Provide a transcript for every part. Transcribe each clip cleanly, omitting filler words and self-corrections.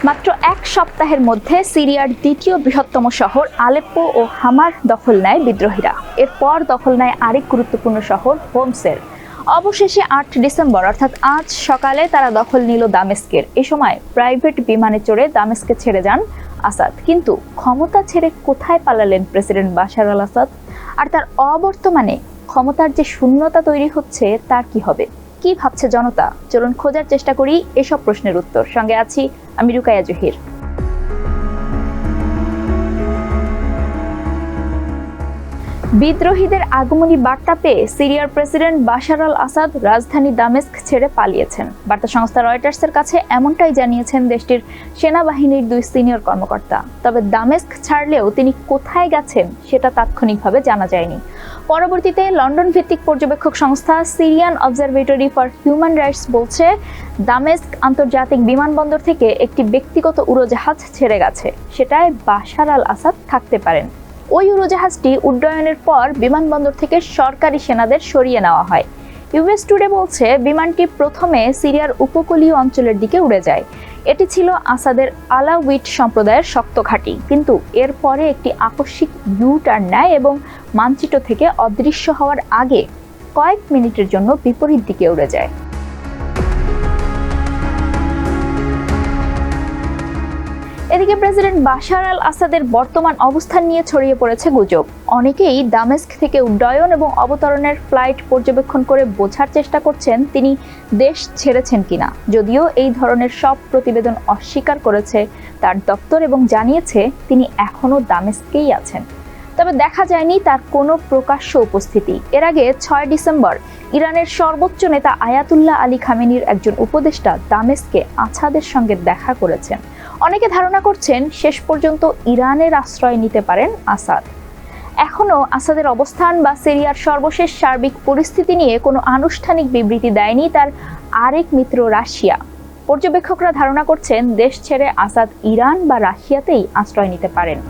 মাত্র এক সপ্তাহের মধ্যে সিরিয়ার দ্বিতীয় বৃহত্তম শহর আলেপ্পো ও হামার দখল নেয় বিদ্রোহীরা। এরপর দখল নেয় আরেক গুরুত্বপূর্ণ শহর হোমসের। অবশেষে ৮ ডিসেম্বর অর্থাৎ আজ সকালে তারা দখল নিল দামেস্কের। এ সময় প্রাইভেট বিমানে চড়ে দামেস্কে ছেড়ে যান আসাদ। কিন্তু ক্ষমতা ছেড়ে কোথায় পালালেন প্রেসিডেন্ট বাশার আল আসাদ? আর তার অবর্তমানে ক্ষমতার যে শূন্যতা তৈরি হচ্ছে তার কি হবে? কি ভাবছে জনতা? চলুন খোঁজার চেষ্টা করি এসব প্রশ্নের উত্তর। সঙ্গে আছি আমি রুকাইয়া জহির। বিদ্রোহীদের আগমনী বার্তা পেয়ে সিরিয়ার প্রেসিডেন্ট বাশার আল আসাদ রাজধানী দামেস্ক ছেড়ে পালিয়েছেন। বার্তা সংস্থা রয়টার্সের কাছে এমনটাই জানিয়েছেন দেশটির সেনাবাহিনীর 2 সিনিয়র কর্মকর্তা। তবে দামেস্ক ছাড়লেও তিনি কোথায় গেছেন সেটা তাৎক্ষণিকভাবে জানা যায়নি। পরবর্তীতে লন্ডন ভিত্তিক পর্যবেক্ষক সংস্থা Syrian observatory for human rights বলছে, দামেস্ক আন্তর্জাতিক বিমানবন্দর থেকে একটি ব্যক্তিগত উড়োজাহাজ ছেড়ে গেছে। সেটায় বাশার আল আসাদ থাকতে পারেন। ওই উড়োজাহাজটি উড্ডয়নের পর বিমানবন্দর থেকে সরকারি সেনাদের সরিয়ে নেওয়া হয়। ইউএস টুডে বলছে, বিমানটি প্রথমে সিরিয়ার উপকূলীয় অঞ্চলের দিকে উড়ে যায়। এটি ছিল আসাদের আলাউইট সম্প্রদায়ের শক্ত ঘাঁটি, কিন্তু এরপরে একটি আকস্মিক ইউ টার্ন নেয় এবং মানচিত্র থেকে অদৃশ্য হওয়ার আগে কয়েক মিনিটের জন্য বিপরীত দিকে উড়ে যায়। এদিকে প্রেসিডেন্ট বাশার আল আসাদের বর্তমান অবস্থান নিয়ে ছড়িয়ে পড়েছে গুজব। অনেকেই দামেস্ক থেকে উড্ডয়ন এবং অবতরণের ফ্লাইট পর্যবেক্ষণ করে বোঝার চেষ্টা করছেন তিনি দেশ ছেড়েছেন কিনা। যদিও এই ধরনের সব প্রতিবেদন অস্বীকার করেছে তার দপ্তর এবং জানিয়েছে তিনি এখনও দামেস্কেই আছেন। তবে দেখা যায়নি তার কোনো প্রকাশ্য উপস্থিতি। এর আগে 6 ডিসেম্বর ইরানের সর্বোচ্চ নেতা আয়াতুল্লাহ আলী খামেনির একজন উপদেষ্টা দামেস্কে আসাদের সঙ্গে দেখা করেছেন। অনেকে ধারণা করছেন শেষ পর্যন্ত ইরানের আশ্রয় নিতে পারেন আসাদ। এখনও আসাদের অবস্থান বা সিরিয়ার সর্বশেষ সার্বিক পরিস্থিতি নিয়ে কোনো আনুষ্ঠানিক বিবৃতি দেয়নি তার আরেক মিত্র রাশিয়া। পর্যবেক্ষকরা ধারণা করছেন দেশ ছেড়ে আসাদ ইরান বা রাশিয়াতেই আশ্রয় নিতে পারেন।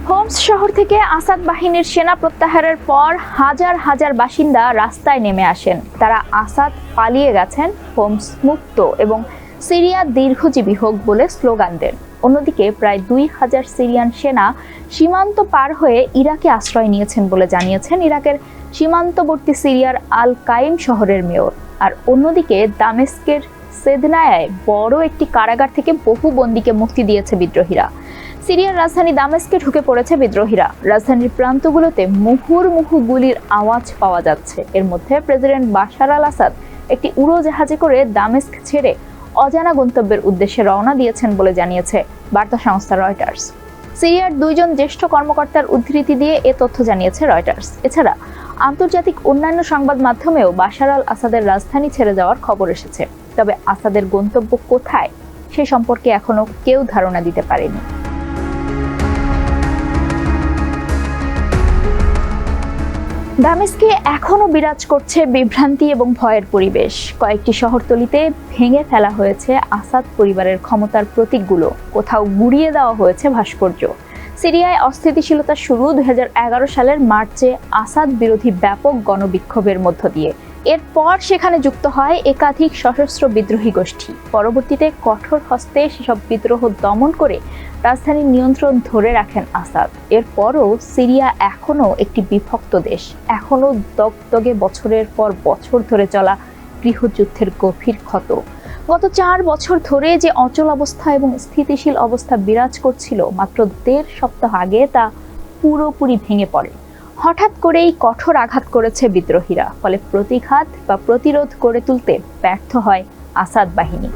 হোমস শহর থেকে আসাদ বাহিনীর সেনা প্রত্যাহারের পর হাজার হাজার বাসিন্দা রাস্তায় নেমে আসেন। তারা আসাদ পালিয়ে গেছেন, হোমস মুক্ত এবং সিরিয়া দীর্ঘজীবী হোক বলে স্লোগান দেন। অন্যদিকে প্রায় 2000 সিরিয়ান সেনা সীমান্ত পার হয়ে ইরাকে আশ্রয় নিয়েছেন বলে জানিয়েছেন ইরাকের সীমান্তবর্তী সিরিয়ার আল কাইম শহরের মেয়র। আর অন্যদিকে দামেস্কের সেদনায়ায় বড় একটি কারাগার থেকে বহু বন্দীকে মুক্তি দিয়েছে বিদ্রোহীরা। সিরিয়ার রাজধানী দামেস্কে ঢুকে পড়েছে বিদ্রোহীরা। রাজধানীর প্রান্তগুলোতে মুহুর্মুহু গুলির আওয়াজ পাওয়া যাচ্ছে। এর মধ্যে প্রেসিডেন্ট বাশার আল আসাদ একটি উড়োজাহাজে করে দামেস্ক ছেড়ে অজানা গন্তব্যের উদ্দেশ্যে রওনা দিয়েছেন বলে জানিয়েছে বার্তা সংস্থা রয়টার্স। সিরিয়ার 2 জন জ্যেষ্ঠ কর্মকর্তার উদ্ধৃতি দিয়ে এ তথ্য জানিয়েছে রয়টার্স। এছাড়া আন্তর্জাতিক অন্যান্য সংবাদ মাধ্যমেও বাশার আল আসাদের রাজধানী ছেড়ে যাওয়ার খবর এসেছে। তবে আসাদের গন্তব্য কোথায় সে সম্পর্কে এখনো কেউ ধারণা দিতে পারেনি। দামেস্কে এখনো বিরাজ করছে বিভ্রান্তি এবং ভয়ের পরিবেশ। কয়েকটি শহরতলিতে ভেঙে ফেলা হয়েছে আসাদ পরিবারের ক্ষমতার প্রতীকগুলো, কোথাও গুড়িয়ে দেওয়া হয়েছে ভাস্কর্য। সিরিয়ায় অস্থিতিশীলতা শুরু 2011 সালের মার্চে আসাদ বিরোধী ব্যাপক গণবিক্ষোভের মধ্য দিয়ে। এরপর সেখানে যুক্ত হয় একাধিক সশস্ত্র বিদ্রোহী গোষ্ঠী। পরবর্তীতে কঠোর হস্তে সেসব বিদ্রোহ দমন করে রাজধানীর নিয়ন্ত্রণ ধরে রাখেন আসাদ। এরপরও সিরিয়া এখনও একটি বিভক্ত দেশ। এখনও দগদগে বছরের পর বছর ধরে চলা গৃহযুদ্ধের গভীর ক্ষত। গত 4 বছর ধরে যে অচল অবস্থা এবং স্থিতিশীল অবস্থা বিরাজ করছিল, মাত্র 1.5 সপ্তাহ আগে তা পুরোপুরি ভেঙে পড়ে। হঠাৎ করেই কঠোর আঘাত করেছে বিদ্রোহীরা, ফলে প্রতিঘাত বা প্রতিরোধ করে তুলতে ব্যর্থ হয় আসাদ বাহিনী।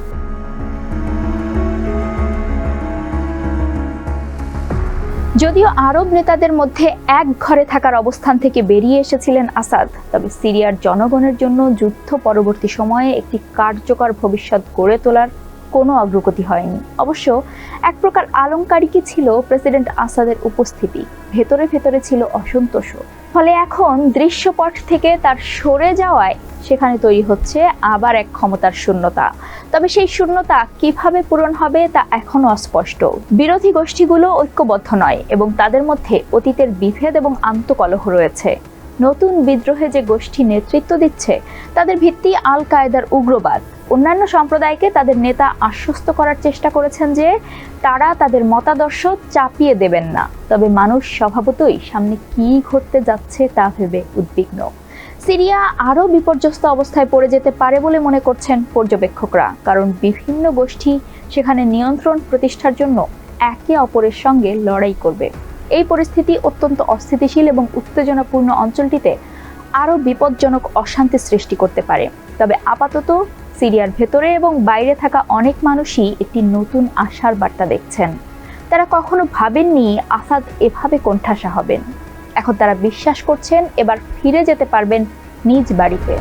যদিও আরব নেতাদের মধ্যে এক ঘরে থাকার অবস্থান থেকে বেরিয়ে এসেছিলেন আসাদ, তবে সিরিয়ার জনগণের জন্য যুদ্ধ পরবর্তী সময়ে একটি কার্যকর ভবিষ্যৎ গড়ে তোলার কোনো অগ্রগতি হয়নি। অবশ্য এক প্রকার আলংকারিকই ছিল প্রেসিডেন্ট আসাদের উপস্থিতি। ভেতরে ভেতরে ছিল অসন্তোষও। ফলে এখন দৃশ্যপট থেকে তার সরে যাওয়ায় সেখানে তৈরি হচ্ছে আবার এক ক্ষমতার শূন্যতা। তবে সেই শূন্যতা কিভাবে পূরণ হবে তা এখনো অস্পষ্ট। বিরোধী গোষ্ঠীগুলো ঐক্যবদ্ধ নয় এবং তাদের মধ্যে অতীতের বিভেদ এবং আন্তকলহ রয়েছে। নতুন বিদ্রোহে যে গোষ্ঠী নেতৃত্ব দিচ্ছে তাদের ভিত্তি আল কায়েদার উগ্রবাদ। অন্যান্য সম্প্রদায়কে তাদের নেতা আশ্বস্ত করার চেষ্টা করেছেন যে তারা তাদের মতাদর্শ চাপিয়ে দেবেন না। তবে মানুষ স্বভাবতই সামনে কি ঘটতে যাচ্ছে তা ভেবে উদ্বিগ্ন। সিরিয়া আরও বিপর্যস্ত অবস্থায় পড়ে যেতে পারে বলে মনে করছেন পর্যবেক্ষকরা, কারণ বিভিন্ন গোষ্ঠী সেখানে নিয়ন্ত্রণ প্রতিষ্ঠার জন্য একে অপরের সঙ্গে লড়াই করবে। এই পরিস্থিতি অত্যন্ত অস্থিতিশীল এবং উত্তেজনাপূর্ণ অঞ্চলটিতে আরও বিপজ্জনক অশান্তি সৃষ্টি করতে পারে। তবে আপাতত সিরিয়ার ভেতরে এবং বাইরে থাকা অনেক মানুষই একটি নতুন আশার বার্তা দেখছেন। তারা কখনো ভাবেননি আসাদ এভাবে কোণঠাসা হবেন। এখন তারা বিশ্বাস করছেন এবার ফিরে যেতে পারবেন নিজ বাড়িতে।